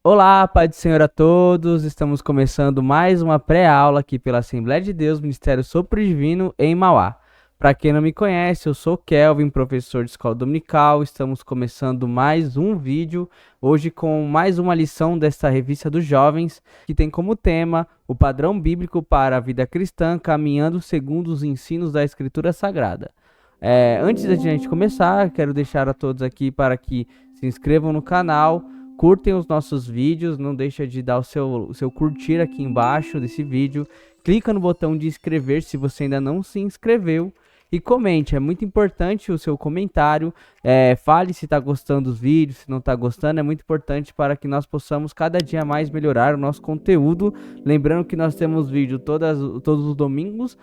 Olá, Pai do Senhor a todos. Estamos começando mais uma pré-aula aqui pela Assembleia de Deus, Ministério Sopro Divino em Mauá. Para quem não me conhece, eu sou Kelvin, professor de escola dominical. Estamos começando mais um vídeo, hoje com mais uma lição desta revista dos jovens, que tem como tema o padrão bíblico para a vida cristã, caminhando segundo os ensinos da Escritura Sagrada. Antes da gente começar, quero deixar a todos aqui para que se inscrevam no canal, curtem os nossos vídeos, não deixa de dar o seu curtir aqui embaixo desse vídeo, clica no botão de inscrever se você ainda não se inscreveu e comente, é muito importante o seu comentário, fale se está gostando dos vídeos, se não está gostando, é muito importante para que nós possamos cada dia mais melhorar o nosso conteúdo, lembrando que nós temos vídeo todos os domingos,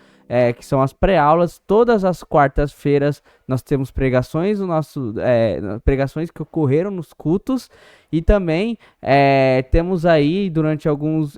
que são as pré-aulas, todas as quartas-feiras nós temos pregações, pregações que ocorreram nos cultos e também temos aí durante alguns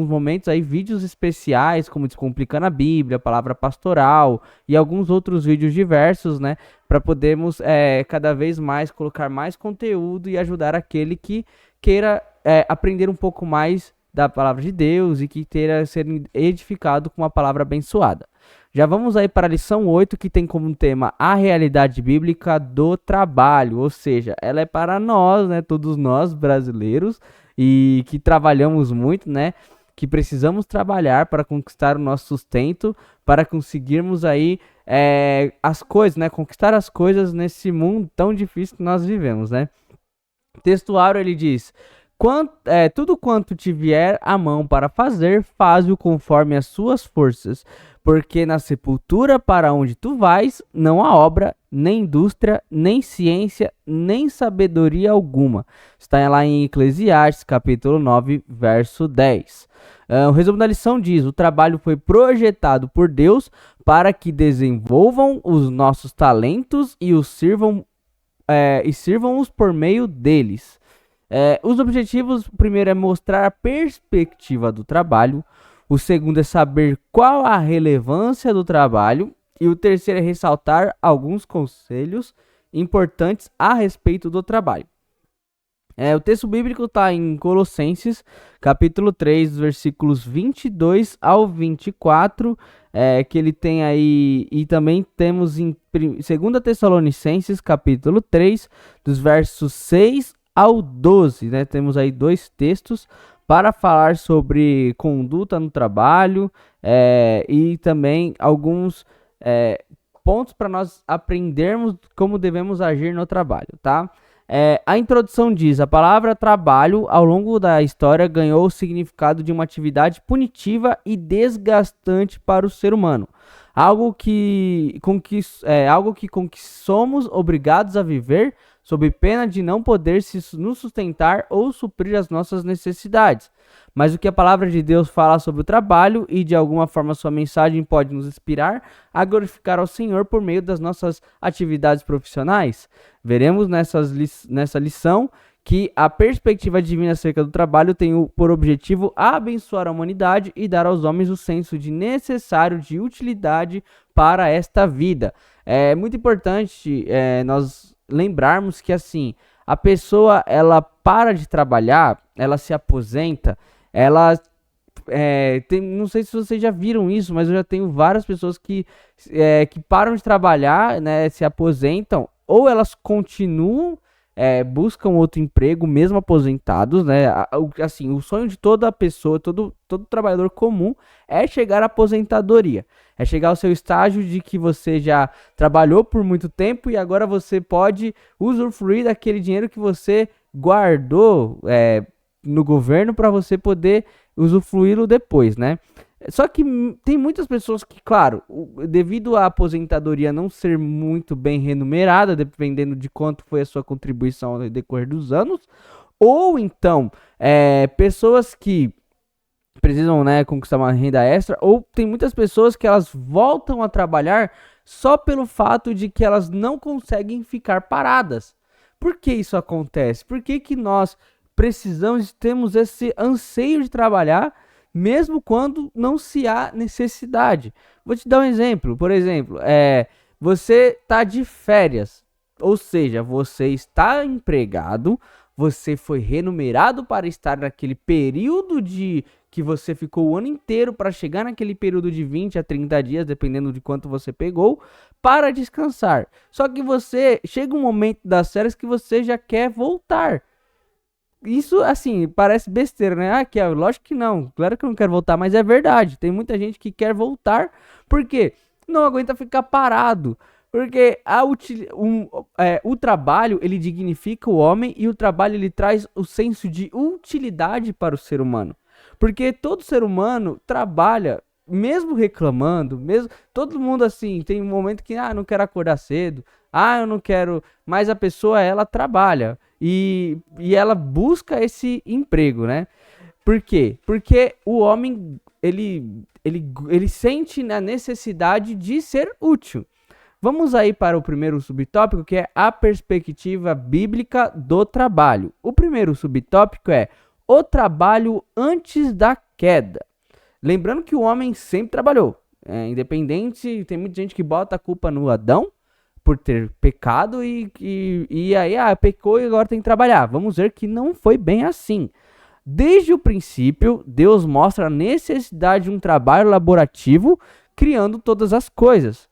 momentos aí vídeos especiais como Descomplicando a Bíblia, Palavra Pastoral e alguns outros vídeos diversos, né, para podermos cada vez mais colocar mais conteúdo e ajudar aquele que queira aprender um pouco mais da palavra de Deus e que queira ser edificado com uma palavra abençoada. Já vamos aí para a lição 8, que tem como tema a realidade bíblica do trabalho, ou seja, ela é para nós, né, todos nós brasileiros e que trabalhamos muito, né, que precisamos trabalhar para conquistar o nosso sustento, para conseguirmos aí as coisas, né, conquistar as coisas nesse mundo tão difícil que nós vivemos, né. O textuário ele diz: tudo quanto te vier à mão para fazer, faze-o conforme as suas forças, porque na sepultura para onde tu vais, não há obra, nem indústria, nem ciência, nem sabedoria alguma. Está lá em Eclesiastes, capítulo 9, verso 10. O resumo da lição diz: o trabalho foi projetado por Deus para que desenvolvam os nossos talentos e sirvam-os por meio deles. Os objetivos, o primeiro é mostrar a perspectiva do trabalho, o segundo é saber qual a relevância do trabalho e o terceiro é ressaltar alguns conselhos importantes a respeito do trabalho. O texto bíblico está em Colossenses, capítulo 3, versículos 22 ao 24, que ele tem aí, e também temos em 2 Tessalonicenses, capítulo 3, dos versos 6 ao 12, né? Temos aí dois textos para falar sobre conduta no trabalho e também alguns pontos para nós aprendermos como devemos agir no trabalho, tá? A introdução diz: a palavra trabalho ao longo da história ganhou o significado de uma atividade punitiva e desgastante para o ser humano, algo com que somos obrigados a viver sob pena de não poder nos sustentar ou suprir as nossas necessidades. Mas o que a palavra de Deus fala sobre o trabalho e de alguma forma sua mensagem pode nos inspirar a glorificar ao Senhor por meio das nossas atividades profissionais? Veremos nessa lição que a perspectiva divina acerca do trabalho tem por objetivo abençoar a humanidade e dar aos homens o senso de necessário de utilidade para esta vida. É muito importante nós lembrarmos que assim, a pessoa ela para de trabalhar, ela se aposenta, ela não sei se vocês já viram isso, mas eu já tenho várias pessoas que param de trabalhar, né, se aposentam, ou elas continuam, buscam outro emprego mesmo aposentados, né? Assim, o sonho de toda pessoa, todo trabalhador comum é chegar à aposentadoria, é chegar ao seu estágio de que você já trabalhou por muito tempo e agora você pode usufruir daquele dinheiro que você guardou no governo para você poder usufruí-lo depois, né? Só que tem muitas pessoas que, claro, devido à aposentadoria não ser muito bem remunerada, dependendo de quanto foi a sua contribuição no decorrer dos anos, ou então pessoas que precisam, né, conquistar uma renda extra, ou tem muitas pessoas que elas voltam a trabalhar só pelo fato de que elas não conseguem ficar paradas. Por que isso acontece? Por que nós temos esse anseio de trabalhar mesmo quando não se há necessidade? Vou te dar um exemplo. Por exemplo, você está de férias, ou seja, você está empregado, você foi remunerado para estar naquele período de que você ficou o ano inteiro para chegar naquele período de 20 a 30 dias, dependendo de quanto você pegou, para descansar. Só que você chega um momento das férias que você já quer voltar. Isso, assim, parece besteira, né? Ah, lógico que não. Claro que eu não quero voltar, mas é verdade. Tem muita gente que quer voltar porque não aguenta ficar parado. Porque o trabalho, ele dignifica o homem e o trabalho, ele traz o senso de utilidade para o ser humano. Porque todo ser humano trabalha, mesmo reclamando, mesmo todo mundo assim, tem um momento que, não quero acordar cedo, eu não quero, mas a pessoa, ela trabalha e ela busca esse emprego, né? Por quê? Porque o homem, ele sente a necessidade de ser útil. Vamos aí para o primeiro subtópico, que é a perspectiva bíblica do trabalho. O primeiro subtópico é o trabalho antes da queda. Lembrando que o homem sempre trabalhou. Independente, tem muita gente que bota a culpa no Adão por ter pecado e aí, pecou e agora tem que trabalhar. Vamos ver que não foi bem assim. Desde o princípio, Deus mostra a necessidade de um trabalho laborativo, criando todas as coisas.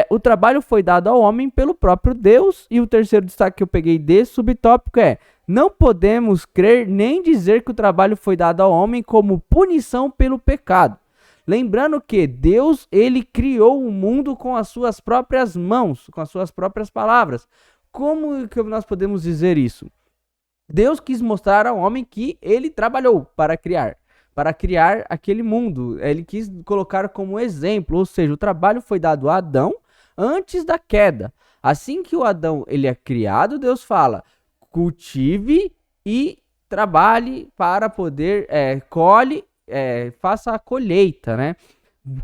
O trabalho foi dado ao homem pelo próprio Deus. E o terceiro destaque que eu peguei desse subtópico é: não podemos crer nem dizer que o trabalho foi dado ao homem como punição pelo pecado. Lembrando que Deus, ele criou o mundo com as suas próprias mãos, com as suas próprias palavras. Como que nós podemos dizer isso? Deus quis mostrar ao homem que ele trabalhou para criar aquele mundo. Ele quis colocar como exemplo, ou seja, o trabalho foi dado a Adão antes da queda. Assim que o Adão, ele é criado, Deus fala: cultive e trabalhe para poder, colhe, faça a colheita, né?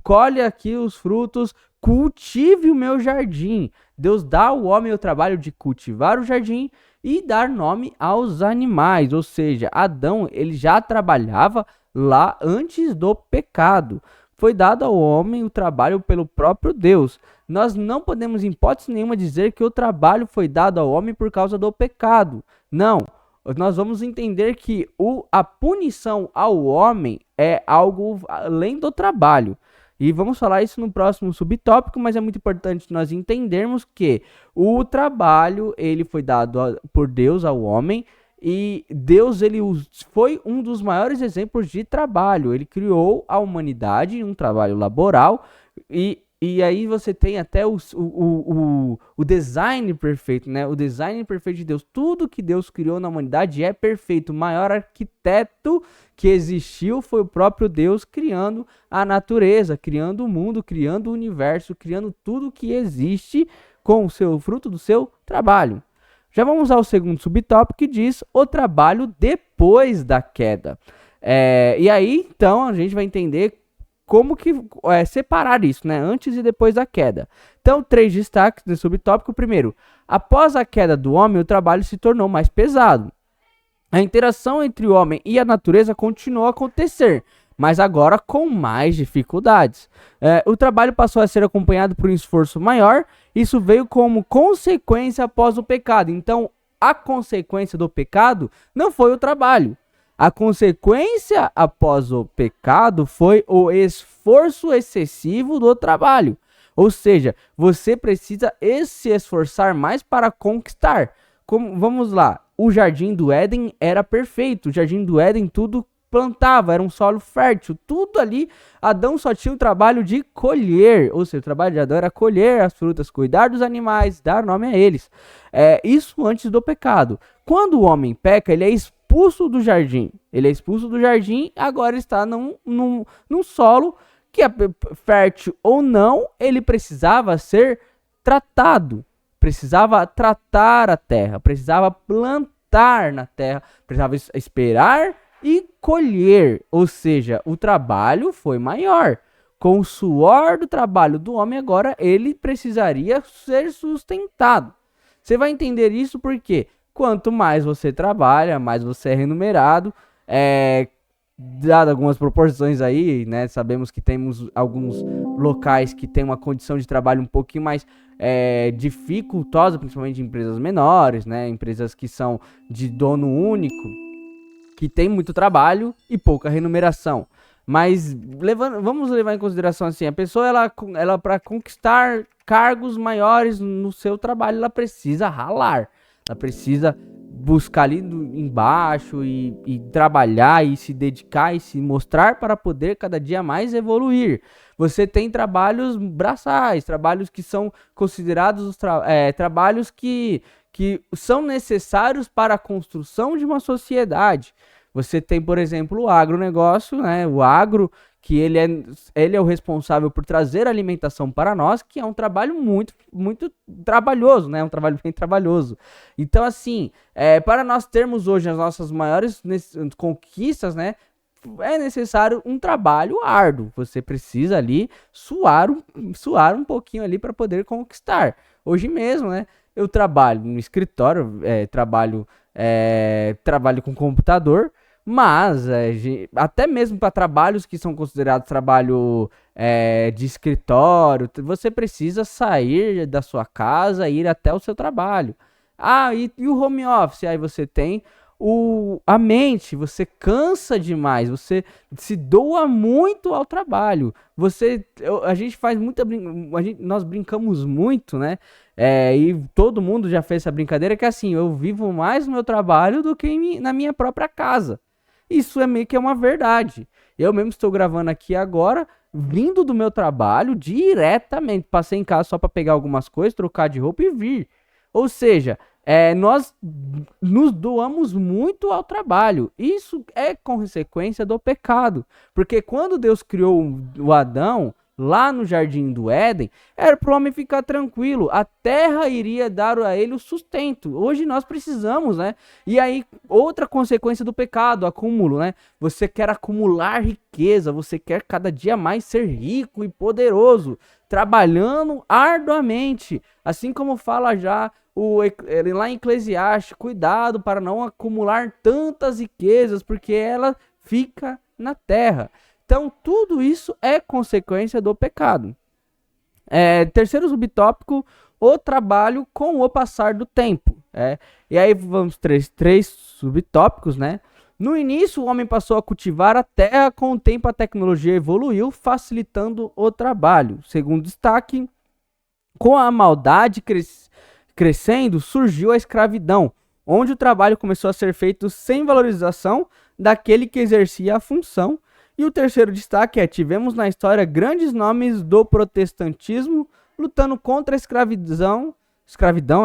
Colhe aqui os frutos, cultive o meu jardim. Deus dá ao homem o trabalho de cultivar o jardim e dar nome aos animais. Ou seja, Adão, ele já trabalhava lá antes do pecado. Foi dado ao homem o trabalho pelo próprio Deus. Nós não podemos, em hipótese nenhuma, dizer que o trabalho foi dado ao homem por causa do pecado. Não. Nós vamos entender que a punição ao homem é algo além do trabalho. E vamos falar isso no próximo subtópico, mas é muito importante nós entendermos que o trabalho, ele foi dado por Deus ao homem, e Deus, ele foi um dos maiores exemplos de trabalho. Ele criou a humanidade em um trabalho laboral, e aí você tem até o design perfeito, né? O design perfeito de Deus. Tudo que Deus criou na humanidade é perfeito. O maior arquiteto que existiu foi o próprio Deus, criando a natureza, criando o mundo, criando o universo, criando tudo que existe com o seu fruto do seu trabalho. Já vamos ao segundo subtópico, que diz o trabalho depois da queda. E aí, então, a gente vai entender como que separar isso, né? Antes e depois da queda. Então, 3 destaques desse subtópico. Primeiro, após a queda do homem, o trabalho se tornou mais pesado. A interação entre o homem e a natureza continuou a acontecer, mas agora com mais dificuldades. O trabalho passou a ser acompanhado por um esforço maior. Isso veio como consequência após o pecado. Então, a consequência do pecado não foi o trabalho. A consequência após o pecado foi o esforço excessivo do trabalho. Ou seja, você precisa se esforçar mais para conquistar. Vamos lá, o Jardim do Éden era perfeito. O Jardim do Éden tudo plantava, era um solo fértil, tudo ali. Adão só tinha o trabalho de colher, ou seja, o trabalho de Adão era colher as frutas, cuidar dos animais, dar nome a eles. Isso antes do pecado. Quando o homem peca, ele é expulso do jardim. Ele é expulso do jardim, agora está num solo que é fértil ou não, ele precisava ser tratado. Precisava tratar a terra, precisava plantar na terra, precisava esperar e colher, ou seja, o trabalho foi maior. Com o suor do trabalho do homem, agora ele precisaria ser sustentado. Você vai entender isso porque quanto mais você trabalha, mais você é remunerado. dado algumas proporções aí, né? Sabemos que temos alguns locais que tem uma condição de trabalho um pouquinho mais dificultosa, principalmente em empresas menores, né? Empresas que são de dono único, que tem muito trabalho e pouca remuneração. Mas vamos levar em consideração assim, a pessoa ela para conquistar cargos maiores no seu trabalho, ela precisa ralar, ela precisa buscar ali embaixo e trabalhar e se dedicar e se mostrar para poder cada dia mais evoluir. Você tem trabalhos braçais, trabalhos que são considerados trabalhos que são necessários para a construção de uma sociedade. Você tem, por exemplo, o agronegócio, né? O agro, que ele é o responsável por trazer alimentação para nós, que é um trabalho muito, muito trabalhoso, né? Um trabalho bem trabalhoso. Então, assim, para nós termos hoje as nossas maiores conquistas, né? É necessário um trabalho árduo. Você precisa ali suar um pouquinho ali para poder conquistar. Hoje mesmo, né? Eu trabalho no escritório, trabalho com computador, mas até mesmo para trabalhos que são considerados trabalho de escritório, você precisa sair da sua casa e ir até o seu trabalho. E o home office? Aí você tem a mente, você cansa demais, você se doa muito ao trabalho. A gente faz nós brincamos muito, né? E todo mundo já fez essa brincadeira que assim, eu vivo mais no meu trabalho do que na minha própria casa. Isso é meio que uma verdade. Eu mesmo estou gravando aqui agora, vindo do meu trabalho diretamente. Passei em casa só para pegar algumas coisas, trocar de roupa e vir. Ou seja, nós nos doamos muito ao trabalho. Isso é consequência do pecado. Porque quando Deus criou o Adão, lá no Jardim do Éden, era para o homem ficar tranquilo. A terra iria dar a ele o sustento. Hoje nós precisamos, né? E aí, outra consequência do pecado, acúmulo, né? Você quer acumular riqueza, você quer cada dia mais ser rico e poderoso, trabalhando arduamente. Assim como fala já lá em Eclesiastes, cuidado para não acumular tantas riquezas, porque ela fica na terra. Então, tudo isso é consequência do pecado. Terceiro subtópico, o trabalho com o passar do tempo. E aí vamos três subtópicos, né? No início, o homem passou a cultivar a terra, com o tempo a tecnologia evoluiu, facilitando o trabalho. Segundo destaque, com a maldade crescendo, surgiu a escravidão, onde o trabalho começou a ser feito sem valorização daquele que exercia a função. E o terceiro destaque tivemos na história grandes nomes do protestantismo lutando contra a escravidão,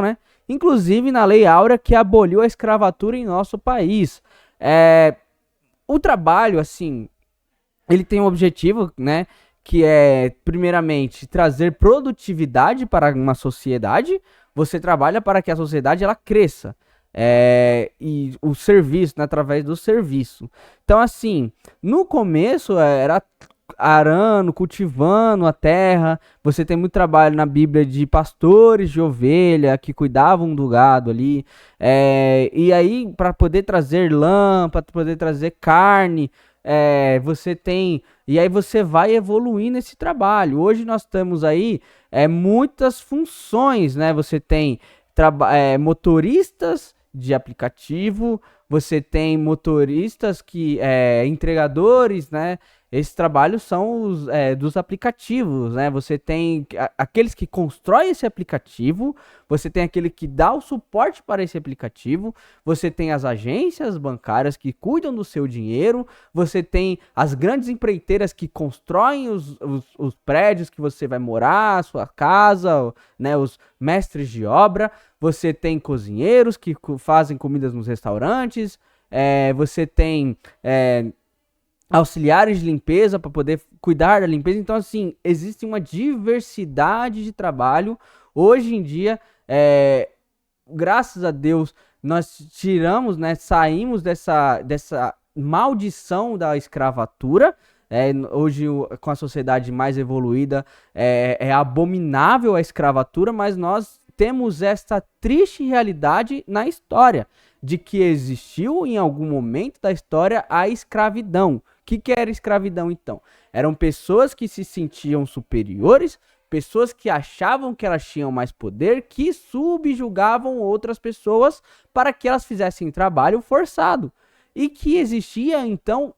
né? Inclusive na Lei Áurea, que aboliu a escravatura em nosso país. O trabalho, assim, ele tem um objetivo, né? Que é, primeiramente, trazer produtividade para uma sociedade. Você trabalha para que a sociedade ela cresça. E o serviço, né, através do serviço. Então, assim, no começo era arando, cultivando a terra. Você tem muito trabalho na Bíblia de pastores de ovelha que cuidavam do gado ali. E aí, para poder trazer lã, para poder trazer carne, você tem. E aí você vai evoluindo esse trabalho. Hoje nós temos aí muitas funções, né? Você tem motoristas de aplicativo, você tem motoristas entregadores, né? Esses trabalhos são os dos aplicativos, né? Você tem aqueles que constroem esse aplicativo, você tem aquele que dá o suporte para esse aplicativo, você tem as agências bancárias que cuidam do seu dinheiro, você tem as grandes empreiteiras que constroem os prédios que você vai morar, a sua casa, né? Os mestres de obra, você tem cozinheiros que fazem comidas nos restaurantes, você tem auxiliares de limpeza para poder cuidar da limpeza. Então, assim, existe uma diversidade de trabalho. Hoje em dia, graças a Deus, nós tiramos, né, saímos dessa maldição da escravatura. Hoje, com a sociedade mais evoluída, é abominável a escravatura, mas nós temos esta triste realidade na história de que existiu em algum momento da história a escravidão. O que era escravidão, então? Eram pessoas que se sentiam superiores, pessoas que achavam que elas tinham mais poder, que subjugavam outras pessoas para que elas fizessem trabalho forçado. E que existia, então,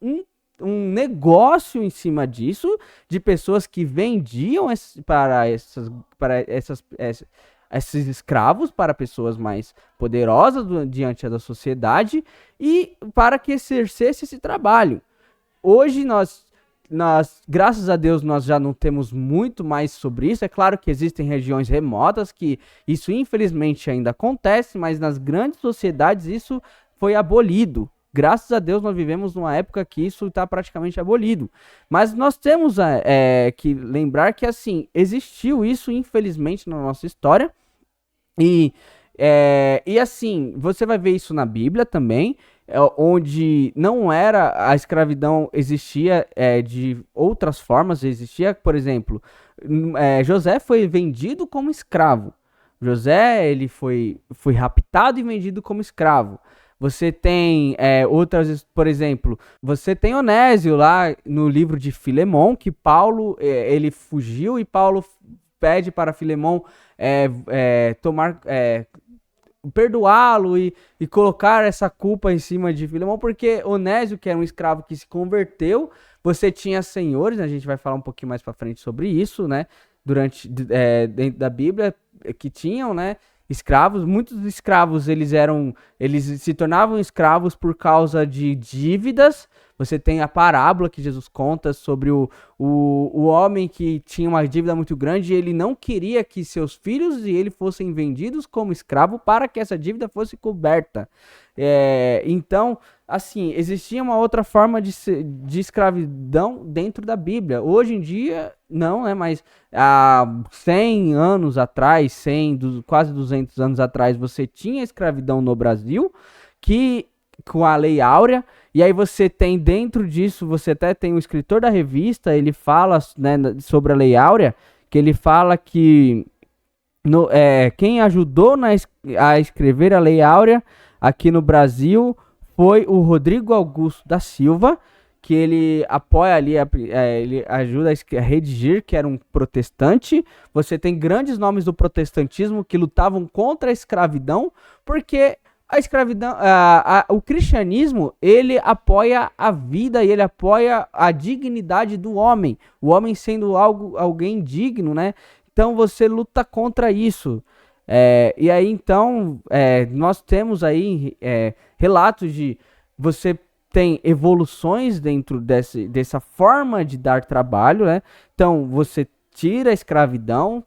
um negócio em cima disso, de pessoas que vendiam esses escravos para pessoas mais poderosas diante da sociedade e para que exercesse esse trabalho. Hoje nós, graças a Deus, nós já não temos muito mais sobre isso. É claro que existem regiões remotas que isso infelizmente ainda acontece, mas nas grandes sociedades isso foi abolido. Graças a Deus nós vivemos numa época que isso está praticamente abolido. Mas nós temos que lembrar que assim, existiu isso infelizmente na nossa história. E assim, você vai ver isso na Bíblia também, onde não era a escravidão, existia de outras formas. Existia, por exemplo, José foi vendido como escravo. José ele foi raptado e vendido como escravo. Você tem outras, por exemplo, você tem Onésio lá no livro de Filemão, que Paulo ele fugiu e Paulo pede para Filemão perdoá-lo e colocar essa culpa em cima de Filemão, porque Onésio, que era um escravo que se converteu, você tinha senhores, a gente vai falar um pouquinho mais para frente sobre isso, né? Dentro da Bíblia, que tinham, né? Escravos. Muitos escravos eles se tornavam escravos por causa de dívidas. Você tem a parábola que Jesus conta sobre o homem que tinha uma dívida muito grande e ele não queria que seus filhos e ele fossem vendidos como escravo para que essa dívida fosse coberta. Então, assim, existia uma outra forma de escravidão dentro da Bíblia. Hoje em dia, não, né? Mas há 100 anos atrás, quase 200 anos atrás, você tinha escravidão no Brasil, com a Lei Áurea. E aí você tem dentro disso, você até tem um escritor da revista, ele fala, né, sobre a Lei Áurea, que ele fala que quem ajudou a escrever a Lei Áurea aqui no Brasil foi o Rodrigo Augusto da Silva, que ele apoia ali, ele ajuda a redigir, que era um protestante. Você tem grandes nomes do protestantismo que lutavam contra a escravidão, porque a escravidão, o cristianismo, ele apoia a vida e ele apoia a dignidade do homem, o homem sendo alguém digno, né? Então você luta contra isso. E aí então nós temos aí relatos de você tem evoluções dentro dessa forma de dar trabalho, né? Então você tira a escravidão,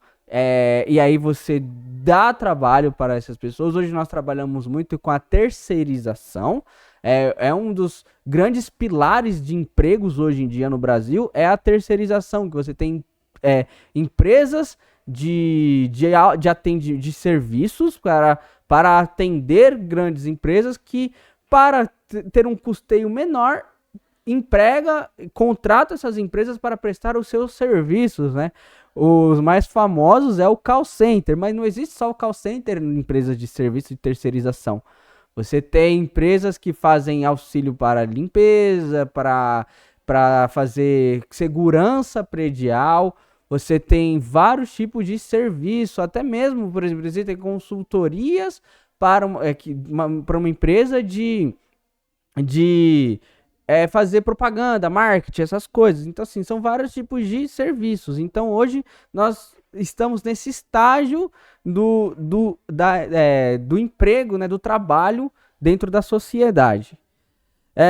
e aí você dá trabalho para essas pessoas. Hoje nós trabalhamos muito com a terceirização. É um dos grandes pilares de empregos hoje em dia no Brasil, é a terceirização, que você tem empresas de serviços para atender grandes empresas que, para ter um custeio menor, contrata essas empresas para prestar os seus serviços, né? Os mais famosos é o call center, mas não existe só o call center em empresas de serviço de terceirização. Você tem empresas que fazem auxílio para limpeza, para fazer segurança predial. Você tem vários tipos de serviço, até mesmo, por exemplo, você tem consultorias para uma empresa de fazer propaganda, marketing, essas coisas. Então, assim, são vários tipos de serviços. Então, hoje, nós estamos nesse estágio do emprego, né, do trabalho dentro da sociedade.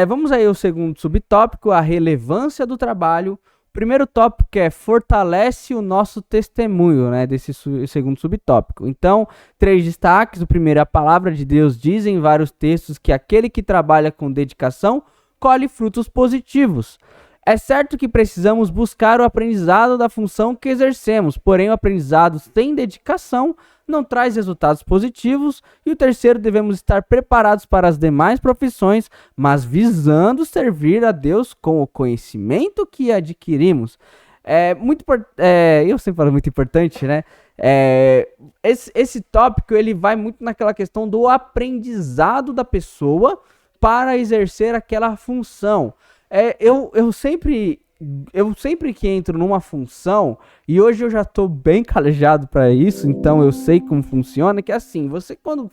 Vamos aí ao segundo subtópico, a relevância do trabalho. O primeiro tópico fortalece o nosso testemunho, né, desse segundo subtópico. Então, 3 destaques. O primeiro, a palavra de Deus diz em vários textos que aquele que trabalha com dedicação colhe frutos positivos. É certo que precisamos buscar o aprendizado da função que exercemos, porém o aprendizado sem dedicação não traz resultados positivos. E o terceiro, devemos estar preparados para as demais profissões, mas visando servir a Deus com o conhecimento que adquirimos. Eu sempre falo muito importante, né? Esse tópico, ele vai muito naquela questão do aprendizado da pessoa para exercer aquela função. Eu sempre que entro numa função, e hoje eu já estou bem calejado para isso, então eu sei como funciona, que é assim, você quando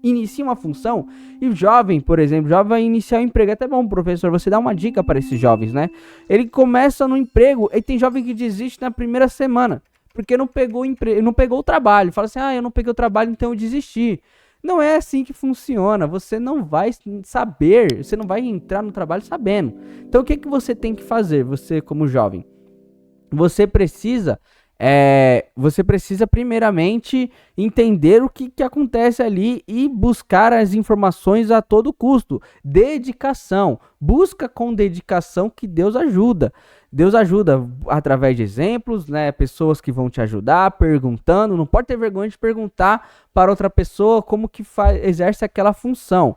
inicia uma função, e o jovem, por exemplo, jovem vai iniciar o emprego, é até bom, professor, você dá uma dica para esses jovens, né? Ele começa no emprego, e tem jovem que desiste na primeira semana, porque não pegou não pegou o trabalho, fala assim, eu não peguei o trabalho, então eu desisti. Não é assim que funciona, você não vai saber, você não vai entrar no trabalho sabendo. Então o que você tem que fazer, você como jovem? Você precisa primeiramente entender o que acontece ali e buscar as informações a todo custo. Dedicação. Busca com dedicação que Deus ajuda. Deus ajuda através de exemplos, né? Pessoas que vão te ajudar, perguntando. Não pode ter vergonha de perguntar para outra pessoa como que exerce aquela função.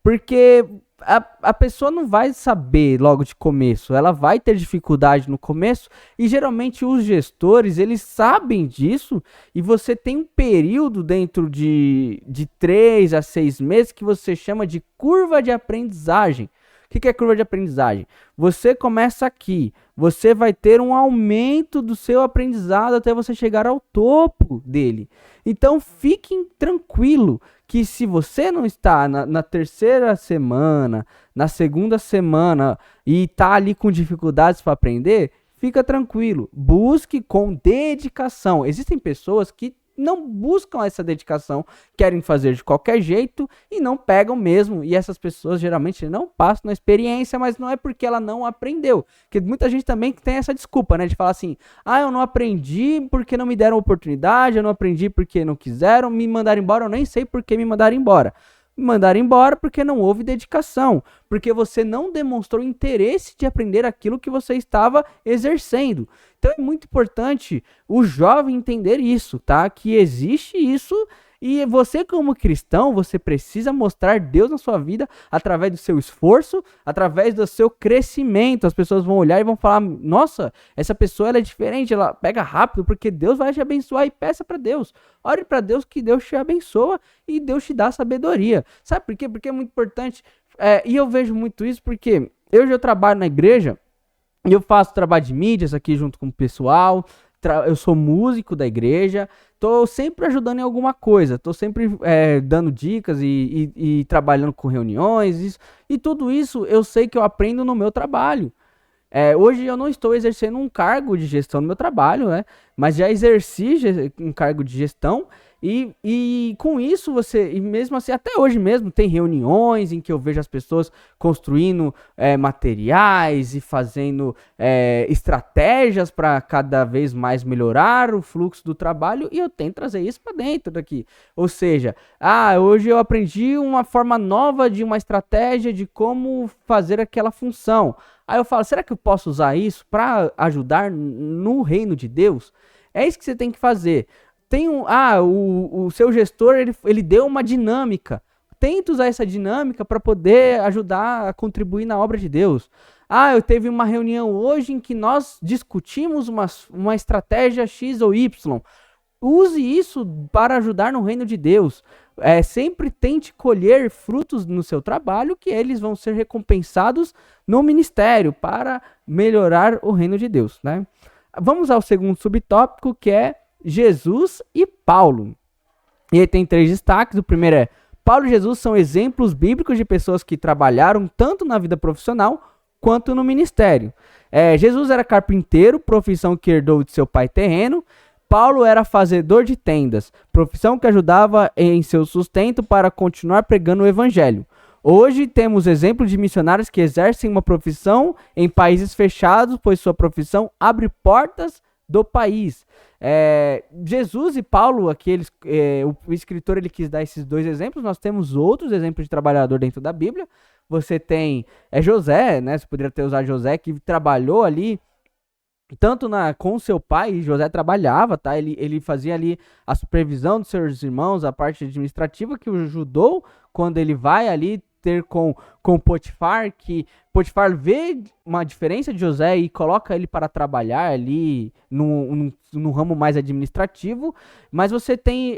Porque a pessoa não vai saber logo de começo, ela vai ter dificuldade no começo, e geralmente os gestores, eles sabem disso, e você tem um período dentro de 3 a 6 meses que você chama de curva de aprendizagem. O que é curva de aprendizagem? Você começa aqui, você vai ter um aumento do seu aprendizado até você chegar ao topo dele. Então fiquem tranquilo que se você não está na terceira semana, na segunda semana e está ali com dificuldades para aprender, fica tranquilo. Busque com dedicação. Existem pessoas que não buscam essa dedicação, querem fazer de qualquer jeito e não pegam mesmo. E essas pessoas geralmente não passam na experiência, mas não é porque ela não aprendeu. Porque muita gente também tem essa desculpa, né? De falar assim, eu não aprendi porque não me deram oportunidade, eu não aprendi porque não quiseram, me mandaram embora, eu nem sei por que me mandaram embora. Me mandaram embora porque não houve dedicação, porque você não demonstrou interesse de aprender aquilo que você estava exercendo. Então é muito importante o jovem entender isso, tá? Que existe isso, e você como cristão, você precisa mostrar Deus na sua vida através do seu esforço, através do seu crescimento. As pessoas vão olhar e vão falar, nossa, essa pessoa ela é diferente, ela pega rápido, porque Deus vai te abençoar, e peça para Deus. Ore para Deus que Deus te abençoa e Deus te dá sabedoria. Sabe por quê? Porque é muito importante, e eu vejo muito isso porque eu trabalho na igreja, e eu faço trabalho de mídias aqui junto com o pessoal, eu sou músico da igreja, tô sempre ajudando em alguma coisa, tô sempre dando dicas e trabalhando com reuniões, e tudo isso eu sei que eu aprendo no meu trabalho. Hoje eu não estou exercendo um cargo de gestão no meu trabalho, né? Mas já exerci um cargo de gestão, e com isso e mesmo assim, até hoje mesmo, tem reuniões em que eu vejo as pessoas construindo materiais e fazendo estratégias para cada vez mais melhorar o fluxo do trabalho, e eu tento trazer isso para dentro daqui. Ou seja, hoje eu aprendi uma forma nova de uma estratégia de como fazer aquela função. Aí eu falo, será que eu posso usar isso para ajudar no reino de Deus? É isso que você tem que fazer. O seu gestor, ele deu uma dinâmica. Tenta usar essa dinâmica para poder ajudar a contribuir na obra de Deus. Eu teve uma reunião hoje em que nós discutimos uma estratégia X ou Y. Use isso para ajudar no reino de Deus. Sempre tente colher frutos no seu trabalho, que eles vão ser recompensados no ministério para melhorar o reino de Deus, né? Vamos ao segundo subtópico, que é Jesus e Paulo. E aí tem 3 destaques. O primeiro é: Paulo e Jesus são exemplos bíblicos de pessoas que trabalharam tanto na vida profissional quanto no ministério. Jesus era carpinteiro, profissão que herdou de seu pai terreno. Paulo era fazedor de tendas, profissão que ajudava em seu sustento para continuar pregando o evangelho. Hoje temos exemplos de missionários que exercem uma profissão em países fechados, pois sua profissão abre portas do país. Jesus e Paulo, aqui o escritor ele quis dar esses 2 exemplos. Nós temos outros exemplos de trabalhador dentro da Bíblia. Você tem José, né? Você poderia ter usado José, que trabalhou ali tanto com seu pai. José trabalhava, tá? Ele fazia ali a supervisão dos seus irmãos, a parte administrativa, que o ajudou quando ele vai ali ter com Potifar, que Potifar vê uma diferença de José e coloca ele para trabalhar ali no ramo mais administrativo, mas você tem,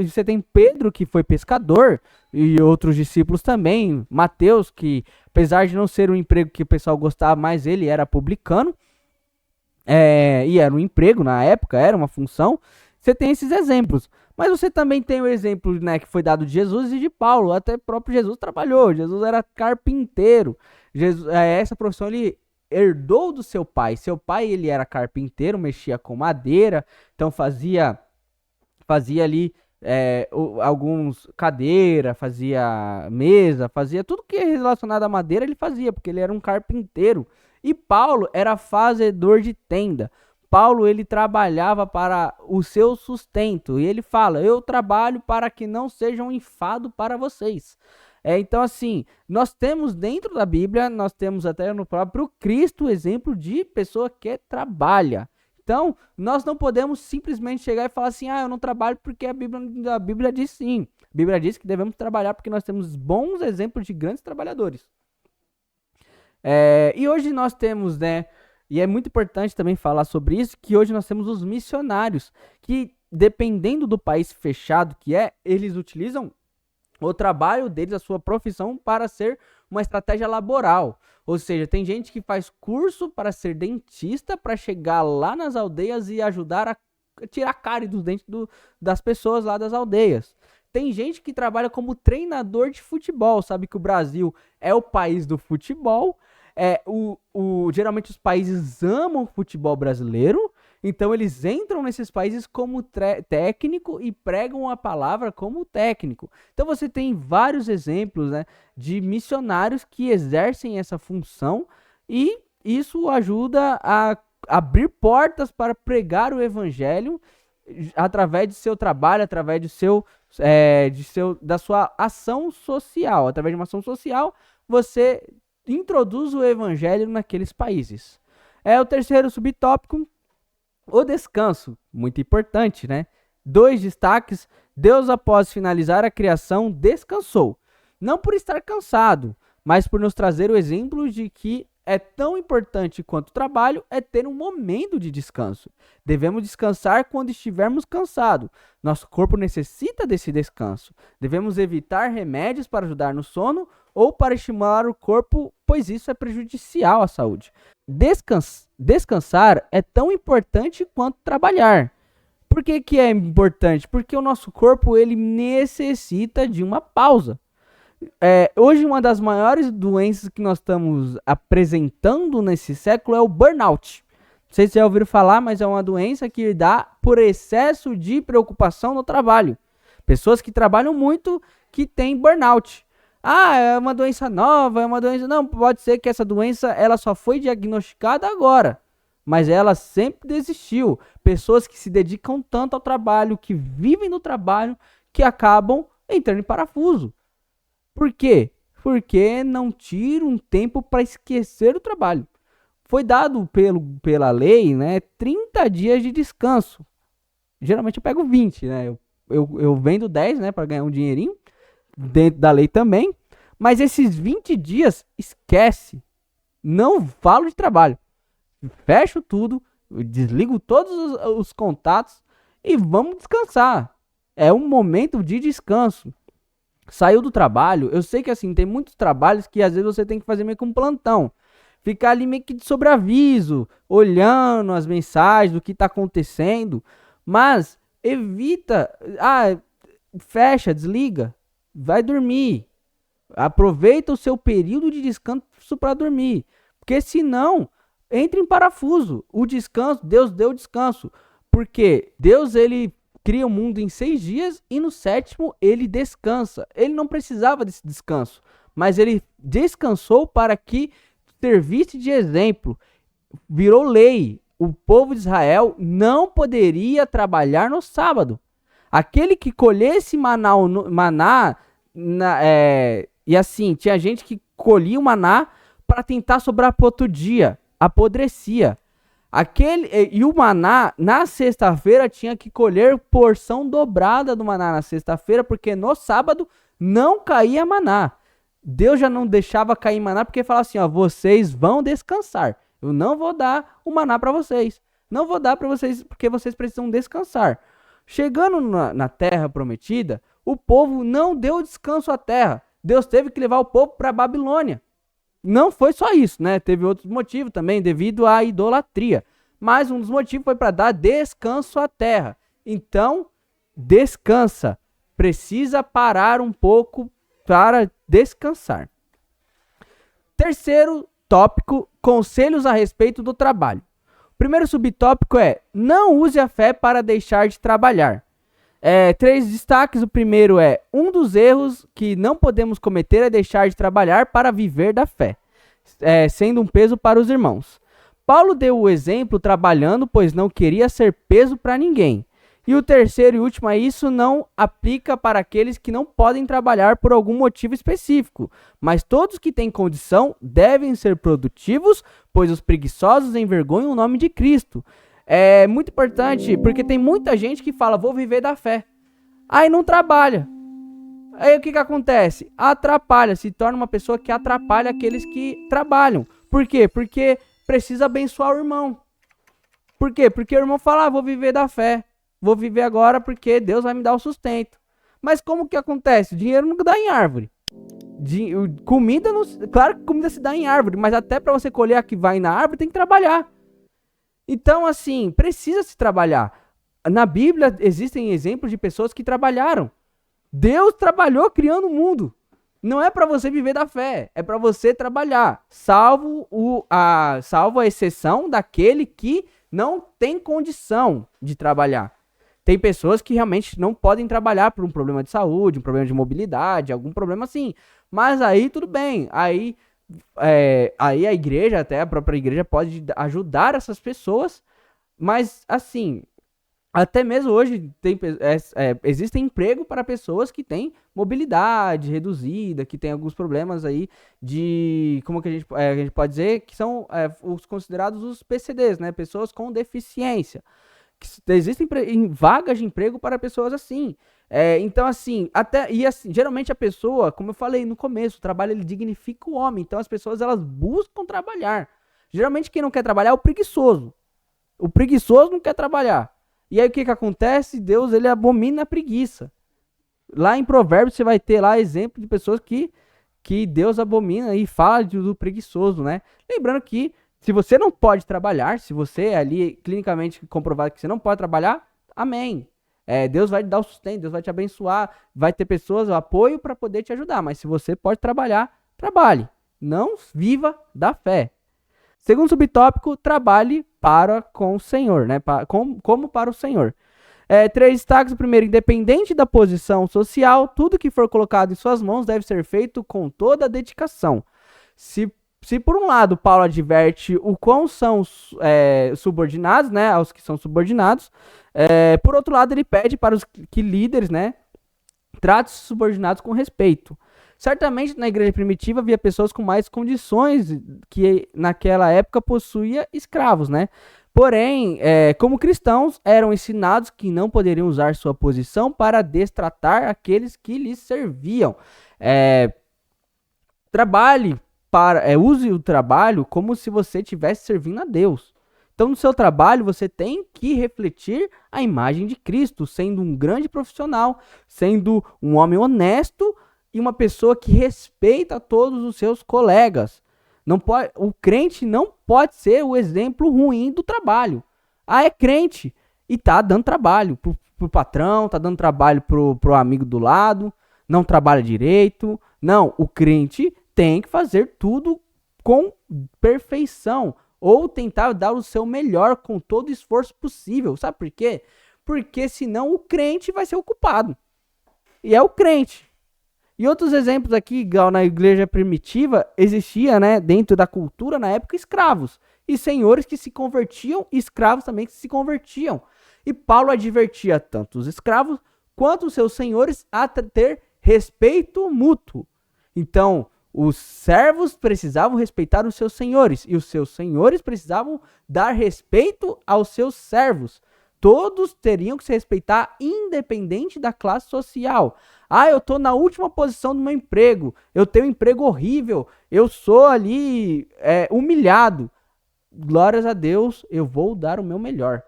você tem Pedro, que foi pescador, e outros discípulos também, Mateus, que apesar de não ser um emprego que o pessoal gostava mais, ele era publicano, e era um emprego na época, era uma função. Você tem esses exemplos. Mas você também tem o exemplo, né, que foi dado de Jesus e de Paulo. Até próprio Jesus trabalhou. Jesus era carpinteiro. Essa profissão ele herdou do seu pai. Seu pai ele era carpinteiro, mexia com madeira. Então fazia ali alguns cadeira, fazia mesa, fazia tudo que é relacionado à madeira ele fazia, porque ele era um carpinteiro. E Paulo era fazedor de tenda. Paulo ele trabalhava para o seu sustento e ele fala: eu trabalho para que não seja um enfado para vocês. Então assim, nós temos dentro da Bíblia, nós temos até no próprio Cristo exemplo de pessoa que trabalha. Então, nós não podemos simplesmente chegar e falar assim: eu não trabalho porque a Bíblia diz sim. A Bíblia diz que devemos trabalhar porque nós temos bons exemplos de grandes trabalhadores. E hoje nós temos, né, e é muito importante também falar sobre isso, que hoje nós temos os missionários, que dependendo do país fechado que eles utilizam o trabalho deles, a sua profissão, para ser uma estratégia laboral. Ou seja, tem gente que faz curso para ser dentista, para chegar lá nas aldeias e ajudar a tirar cárie dos dentes das pessoas lá das aldeias. Tem gente que trabalha como treinador de futebol, sabe que o Brasil é o país do futebol. Geralmente os países amam o futebol brasileiro, então eles entram nesses países como técnico e pregam a palavra como técnico. Então você tem vários exemplos, né, de missionários que exercem essa função e isso ajuda a abrir portas para pregar o evangelho através de seu trabalho, através da sua ação social. Através de uma ação social, você introduz o evangelho naqueles países. O terceiro subtópico, o descanso, muito importante, né? 2 destaques: Deus, após finalizar a criação, descansou. Não por estar cansado, mas por nos trazer o exemplo de que é tão importante quanto o trabalho é ter um momento de descanso. Devemos descansar quando estivermos cansados. Nosso corpo necessita desse descanso. Devemos evitar remédios para ajudar no sono ou para estimular o corpo, pois isso é prejudicial à saúde. Descansar é tão importante quanto trabalhar. Por que é importante? Porque o nosso corpo ele necessita de uma pausa. Hoje uma das maiores doenças que nós estamos apresentando nesse século é o burnout. Não sei se já ouviram falar, mas é uma doença que dá por excesso de preocupação no trabalho. Pessoas que trabalham muito que têm burnout. É uma doença nova, é uma doença... Não, pode ser que essa doença ela só foi diagnosticada agora, mas ela sempre existiu. Pessoas que se dedicam tanto ao trabalho, que vivem no trabalho, que acabam entrando em parafuso. Por quê? Porque não tira um tempo para esquecer o trabalho. Foi dado pela lei, né, 30 dias de descanso. Geralmente eu pego 20, né? Eu vendo 10, né, para ganhar um dinheirinho, dentro da lei também. Mas esses 20 dias, esquece. Não falo de trabalho. Fecho tudo, desligo todos os contatos e vamos descansar. É um momento de descanso. Saiu do trabalho, eu sei que assim, tem muitos trabalhos que às vezes você tem que fazer meio que um plantão. Ficar ali meio que de sobreaviso, olhando as mensagens do que está acontecendo. Mas evita, fecha, desliga, vai dormir. Aproveita o seu período de descanso para dormir. Porque senão, entra em parafuso. O descanso, Deus deu descanso. Porque Deus, ele cria o mundo em 6 dias e no 7º ele descansa. Ele não precisava desse descanso, mas ele descansou para que servisse de exemplo. Virou lei. O povo de Israel não poderia trabalhar no sábado. Aquele que colhesse maná e assim, tinha gente que colhia o maná para tentar sobrar para outro dia. Apodrecia. E o maná, na sexta-feira, tinha que colher porção dobrada do maná na sexta-feira, porque no sábado não caía maná. Deus já não deixava cair maná porque falava assim, ó, vocês vão descansar. Eu não vou dar o maná para vocês. Não vou dar para vocês porque vocês precisam descansar. Chegando na terra prometida, o povo não deu descanso à terra. Deus teve que levar o povo para a Babilônia. Não foi só isso, né? Teve outros motivos também, devido à idolatria. Mas um dos motivos foi para dar descanso à terra. Então, descansa. Precisa parar um pouco para descansar. Terceiro tópico, conselhos a respeito do trabalho. O primeiro subtópico é: não use a fé para deixar de trabalhar. 3 destaques. O primeiro é: um dos erros que não podemos cometer é deixar de trabalhar para viver da fé, sendo um peso para os irmãos. Paulo deu o exemplo trabalhando, pois não queria ser peso para ninguém. E o terceiro e último é: isso não aplica para aqueles que não podem trabalhar por algum motivo específico, mas todos que têm condição devem ser produtivos, pois os preguiçosos envergonham o nome de Cristo. É muito importante, porque tem muita gente que fala, vou viver da fé. Aí não trabalha. Aí o que acontece? Atrapalha, se torna uma pessoa que atrapalha aqueles que trabalham. Por quê? Porque precisa abençoar o irmão. Por quê? Porque o irmão fala, vou viver da fé. Vou viver agora porque Deus vai me dar o sustento. Mas como que acontece? O dinheiro não dá em árvore. Comida, não, claro que comida se dá em árvore, mas até para você colher a que vai na árvore tem que trabalhar. Então, assim, precisa se trabalhar. Na Bíblia existem exemplos de pessoas que trabalharam. Deus trabalhou criando o mundo. Não é para você viver da fé, é para você trabalhar. Salvo a exceção daquele que não tem condição de trabalhar. Tem pessoas que realmente não podem trabalhar por um problema de saúde, um problema de mobilidade, algum problema assim. Mas aí tudo bem. Aí a igreja, até a própria igreja, pode ajudar essas pessoas. Mas assim, até mesmo hoje existe emprego para pessoas que têm mobilidade reduzida, que têm alguns problemas aí de, como que a gente pode dizer, que são os considerados os PCDs, né? Pessoas com deficiência. Existem vagas de emprego para pessoas assim. Então, assim, geralmente a pessoa, como eu falei no começo, o trabalho ele dignifica o homem. Então, as pessoas elas buscam trabalhar. Geralmente, quem não quer trabalhar é o preguiçoso. O preguiçoso não quer trabalhar. E aí, o que acontece? Deus, ele abomina a preguiça. Lá em Provérbios, você vai ter lá exemplo de pessoas que Deus abomina e fala do preguiçoso, né? Lembrando que se você não pode trabalhar, se você é ali clinicamente comprovado que você não pode trabalhar, amém. Deus vai te dar o sustento, Deus vai te abençoar, vai ter pessoas, o apoio para poder te ajudar. Mas se você pode trabalhar, trabalhe. Não viva da fé. Segundo subtópico, trabalhe para com o Senhor, né? Como para o Senhor. 3 destaques. O primeiro, independente da posição social, tudo que for colocado em suas mãos deve ser feito com toda a dedicação. Se por um lado Paulo adverte o quão são subordinados, né, aos que são subordinados, por outro lado ele pede para os que líderes, né, tratem os subordinados com respeito. Certamente na igreja primitiva havia pessoas com mais condições que naquela época possuía escravos, né? Porém, como cristãos, eram ensinados que não poderiam usar sua posição para destratar aqueles que lhes serviam. Use o trabalho como se você estivesse servindo a Deus. Então, no seu trabalho, você tem que refletir a imagem de Cristo, sendo um grande profissional, sendo um homem honesto e uma pessoa que respeita todos os seus colegas. O crente não pode ser o exemplo ruim do trabalho. É crente e tá dando trabalho pro patrão, tá dando trabalho pro amigo do lado, não trabalha direito. Não, o crente tem que fazer tudo com perfeição, ou tentar dar o seu melhor com todo o esforço possível. Sabe por quê? Porque senão o crente vai ser o culpado. E é o crente. E outros exemplos aqui, igual na igreja primitiva, existia, né, dentro da cultura na época, escravos. E senhores que se convertiam, e escravos também que se convertiam. E Paulo advertia tanto os escravos quanto os seus senhores a ter respeito mútuo. Então, os servos precisavam respeitar os seus senhores, e os seus senhores precisavam dar respeito aos seus servos. todos teriam que se respeitar independente da classe social. Ah, eu tô na última posição do meu emprego, eu tenho um emprego horrível, eu sou ali humilhado. Glórias a Deus, eu vou dar o meu melhor.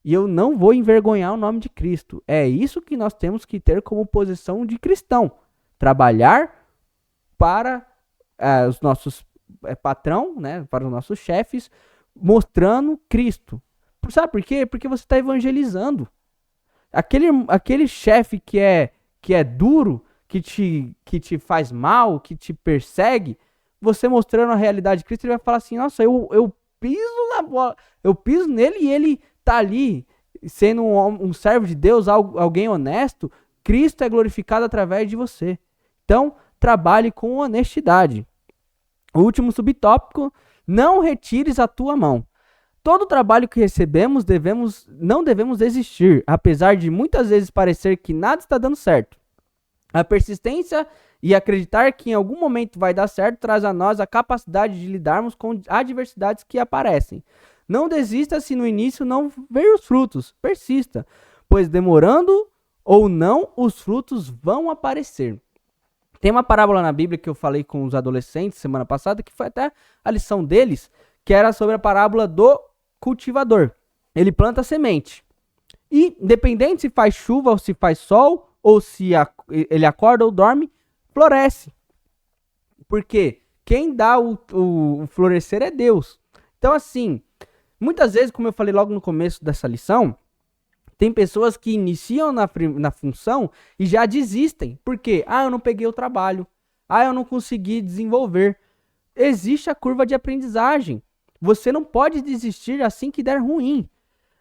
E eu não vou envergonhar o nome de Cristo. É isso que nós temos que ter como posição de cristão. Trabalhar para os nossos patrão, né, para os nossos chefes, mostrando Cristo. Sabe por quê? Porque você está evangelizando. Aquele chefe que é duro, que te faz mal, que te persegue, você mostrando a realidade de Cristo, ele vai falar assim, nossa, eu piso na bola, eu piso nele e ele tá ali, sendo um servo de Deus, alguém honesto, Cristo é glorificado através de você. Então, trabalhe com honestidade. O último subtópico, não retires a tua mão. Todo trabalho que recebemos não devemos desistir, apesar de muitas vezes parecer que nada está dando certo. A persistência e acreditar que em algum momento vai dar certo traz a nós a capacidade de lidarmos com adversidades que aparecem. Não desista se no início não ver os frutos, persista, pois demorando ou não, os frutos vão aparecer. Tem uma parábola na Bíblia que eu falei com os adolescentes semana passada, que foi até a lição deles, que era sobre a parábola do cultivador. Ele planta a semente. E, independente se faz chuva ou se faz sol, ou se ele acorda ou dorme, floresce. Porque quem dá o florescer é Deus. Então, assim, muitas vezes, como eu falei logo no começo dessa lição, tem pessoas que iniciam na função e já desistem. Por quê? Ah, eu não peguei o trabalho. Ah, eu não consegui desenvolver. Existe a curva de aprendizagem. Você não pode desistir assim que der ruim.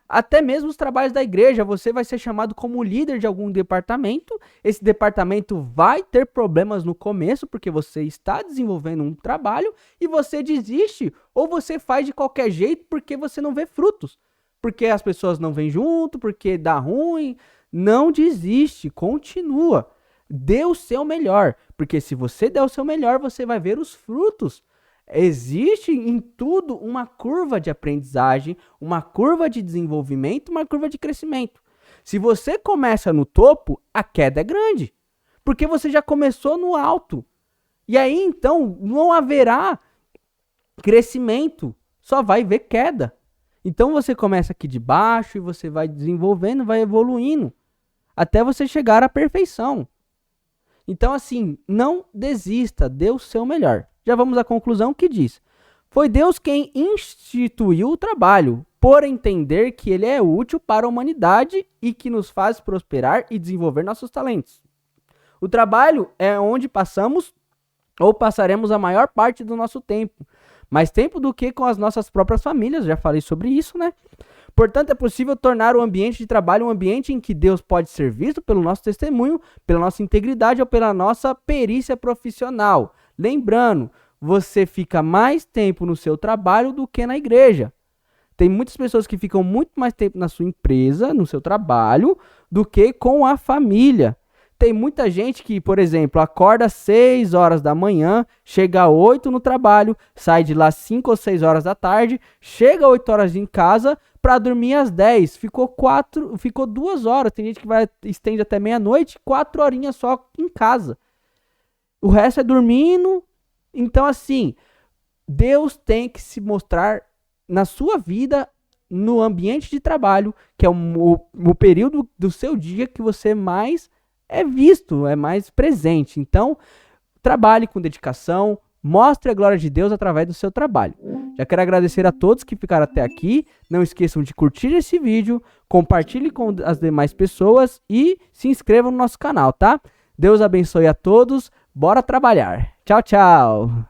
Até mesmo os trabalhos da igreja, você vai ser chamado como líder de algum departamento. Esse departamento vai ter problemas no começo, porque você está desenvolvendo um trabalho e você desiste. Ou você faz de qualquer jeito porque você não vê frutos. Porque as pessoas não vêm junto, porque dá ruim. Não desiste, continua. Dê o seu melhor, porque se você der o seu melhor, você vai ver os frutos. Existe em tudo uma curva de aprendizagem, uma curva de desenvolvimento, uma curva de crescimento. Se você começa no topo, a queda é grande, porque você já começou no alto. E aí, então, não haverá crescimento, só vai ver queda. Então, você começa aqui de baixo e você vai desenvolvendo, vai evoluindo, até você chegar à perfeição. Então, assim, não desista, dê o seu melhor. Já vamos à conclusão que diz: foi Deus quem instituiu o trabalho, por entender que ele é útil para a humanidade e que nos faz prosperar e desenvolver nossos talentos. O trabalho é onde passamos ou passaremos a maior parte do nosso tempo. Mais tempo do que com as nossas próprias famílias, já falei sobre isso, né? Portanto, é possível tornar o ambiente de trabalho um ambiente em que Deus pode ser visto pelo nosso testemunho, pela nossa integridade ou pela nossa perícia profissional. Lembrando, você fica mais tempo no seu trabalho do que na igreja. Tem muitas pessoas que ficam muito mais tempo na sua empresa, no seu trabalho, do que com a família. Tem muita gente que, por exemplo, acorda às 6 horas da manhã, chega às 8 no trabalho, sai de lá às 5 ou 6 horas da tarde, chega às 8 horas em casa para dormir às 10. Ficou 2 horas. Tem gente que estende até meia-noite, 4 horinhas só em casa. O resto é dormindo. Então, assim, Deus tem que se mostrar na sua vida, no ambiente de trabalho, que é o período do seu dia que você mais é visto, é mais presente. Então, trabalhe com dedicação, mostre a glória de Deus através do seu trabalho. Já quero agradecer a todos que ficaram até aqui. Não esqueçam de curtir esse vídeo, compartilhe com as demais pessoas e se inscrevam no nosso canal, tá? Deus abençoe a todos. Bora trabalhar. Tchau, tchau.